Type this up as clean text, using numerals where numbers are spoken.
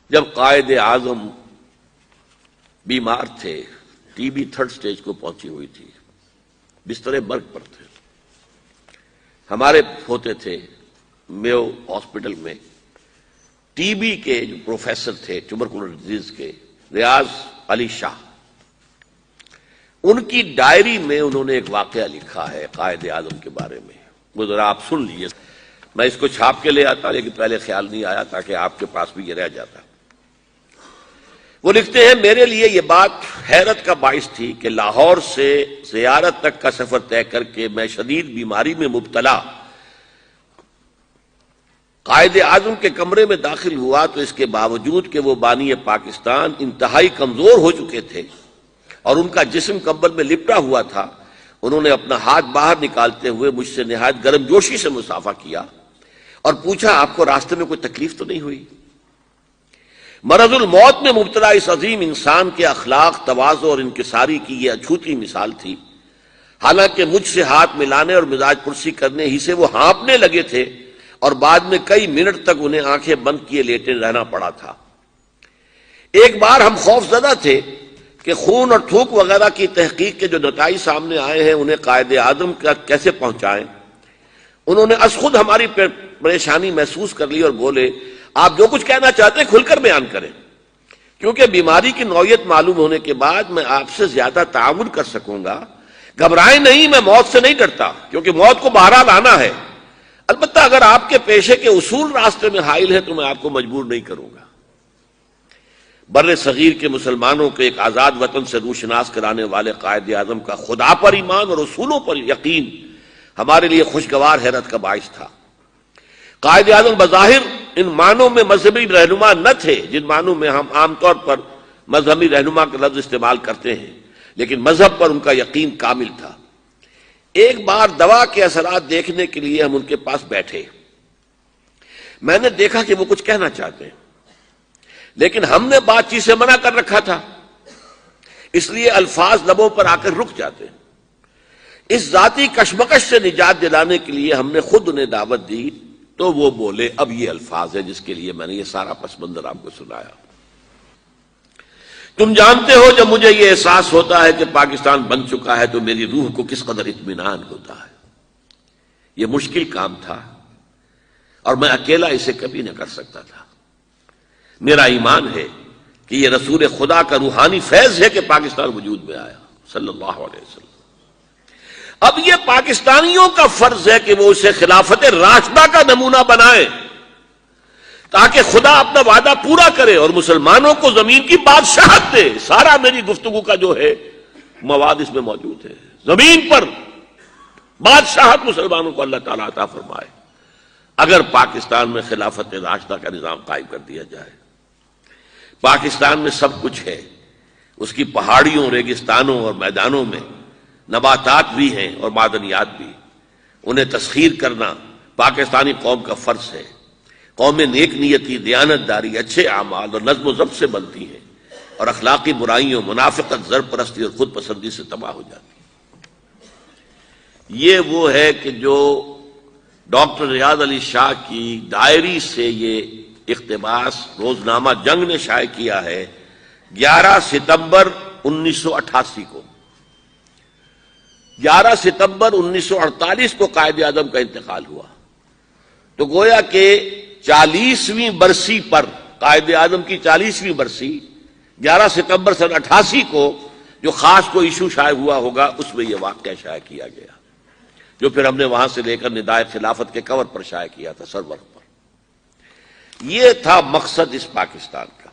جب قائد اعظم بیمار تھے، ٹی بی 3rd stage کو پہنچی ہوئی تھی، بستر مرگ پر تھے، ہمارے ہوتے تھے میو ہاسپٹل میں ٹی بی کے جو پروفیسر تھے ٹیوبرکلوز ڈیزیز کے، ریاض علی شاہ، ان کی ڈائری میں انہوں نے ایک واقعہ لکھا ہے قائد اعظم کے بارے میں، وہ ذرا آپ سن لیجیے۔ میں اس کو چھاپ کے لے آتا لیکن پہلے خیال نہیں آیا تاکہ آپ کے پاس بھی یہ رہ جاتا۔ وہ لکھتے ہیں، میرے لیے یہ بات حیرت کا باعث تھی کہ لاہور سے زیارت تک کا سفر طے کر کے میں شدید بیماری میں مبتلا قائد اعظم کے کمرے میں داخل ہوا تو اس کے باوجود کہ وہ بانی پاکستان انتہائی کمزور ہو چکے تھے اور ان کا جسم کمبل میں لپٹا ہوا تھا، انہوں نے اپنا ہاتھ باہر نکالتے ہوئے مجھ سے نہایت گرم جوشی سے مصافحہ کیا اور پوچھا، آپ کو راستے میں کوئی تکلیف تو نہیں ہوئی؟ مرض الموت میں مبتلا اس عظیم انسان کے اخلاق، تواضع اور انکساری کی یہ اچھوتی مثال تھی۔ حالانکہ مجھ سے ہاتھ ملانے اور مزاج پرسی کرنے ہی سے وہ ہانپنے لگے تھے اور بعد میں کئی منٹ تک انہیں آنکھیں بند کیے لیٹے رہنا پڑا تھا۔ ایک بار ہم خوف زدہ تھے کہ خون اور تھوک وغیرہ کی تحقیق کے جو نتائج سامنے آئے ہیں انہیں قائد اعظم کا کیسے پہنچائیں۔ انہوں نے از خود ہماری پریشانی محسوس کر لی اور بولے، آپ جو کچھ کہنا چاہتے ہیں کھل کر بیان کریں، کیونکہ بیماری کی نوعیت معلوم ہونے کے بعد میں آپ سے زیادہ تعاون کر سکوں گا۔ گھبرائیں نہیں، میں موت سے نہیں ڈرتا کیونکہ موت کو بہرحال آنا ہے، البتہ اگر آپ کے پیشے کے اصول راستے میں حائل ہیں تو میں آپ کو مجبور نہیں کروں گا۔ بر صغیر کے مسلمانوں کو ایک آزاد وطن سے روشناس کرانے والے قائد اعظم کا خدا پر ایمان اور اصولوں پر یقین ہمارے لیے خوشگوار حیرت کا باعث تھا۔ قائد اعظم بظاہر ان معنوں میں مذہبی رہنما نہ تھے جن معنوں میں ہم عام طور پر مذہبی رہنما کا لفظ استعمال کرتے ہیں، لیکن مذہب پر ان کا یقین کامل تھا۔ ایک بار دوا کے اثرات دیکھنے کے لیے ہم ان کے پاس بیٹھے، میں نے دیکھا کہ وہ کچھ کہنا چاہتے ہیں لیکن ہم نے بات چیت سے منع کر رکھا تھا، اس لیے الفاظ لبوں پر آ کر رک جاتے ہیں۔ اس ذاتی کشمکش سے نجات دلانے کے لیے ہم نے خود انہیں دعوت دی تو وہ بولے، اب یہ الفاظ ہے جس کے لیے میں نے یہ سارا پس منظر آپ کو سنایا۔ تم جانتے ہو جب مجھے یہ احساس ہوتا ہے کہ پاکستان بن چکا ہے تو میری روح کو کس قدر اطمینان ہوتا ہے۔ یہ مشکل کام تھا اور میں اکیلا اسے کبھی نہ کر سکتا تھا۔ میرا ایمان ہے کہ یہ رسول خدا کا روحانی فیض ہے کہ پاکستان وجود میں آیا صلی اللہ علیہ وسلم۔ اب یہ پاکستانیوں کا فرض ہے کہ وہ اسے خلافت راشدہ کا نمونہ بنائیں تاکہ خدا اپنا وعدہ پورا کرے اور مسلمانوں کو زمین کی بادشاہت دے۔ سارا میری گفتگو کا جو ہے مواد اس میں موجود ہے۔ زمین پر بادشاہت مسلمانوں کو اللہ تعالیٰ عطا فرمائے اگر پاکستان میں خلافت راشدہ کا نظام قائم کر دیا جائے۔ پاکستان میں سب کچھ ہے، اس کی پہاڑیوں، ریگستانوں اور میدانوں میں نباتات بھی ہیں اور معدنیات بھی، انہیں تسخیر کرنا پاکستانی قوم کا فرض ہے۔ قوم نیک نیتی، دیانت داری، اچھے اعمال اور نظم و ضبط سے بنتی ہیں اور اخلاقی برائیوں، منافقت، زر پرستی اور خود پسندی سے تباہ ہو جاتی ہے۔ یہ وہ ہے کہ جو ڈاکٹر ریاض علی شاہ کی ڈائری سے یہ اقتباس روزنامہ جنگ نے شائع کیا ہے 11 ستمبر 1988 کو۔ 11 ستمبر 1948 کو قائد اعظم کا انتقال ہوا، تو گویا کہ 40ویں برسی پر، قائد اعظم کی 40ویں برسی 11 ستمبر سن 88 کو جو خاص کو ایشو شائع ہوا ہوگا اس میں یہ واقعہ شائع کیا گیا، جو پھر ہم نے وہاں سے لے کر ندائے خلافت کے کور پر شائع کیا تھا، سرورق پر۔ یہ تھا مقصد اس پاکستان کا۔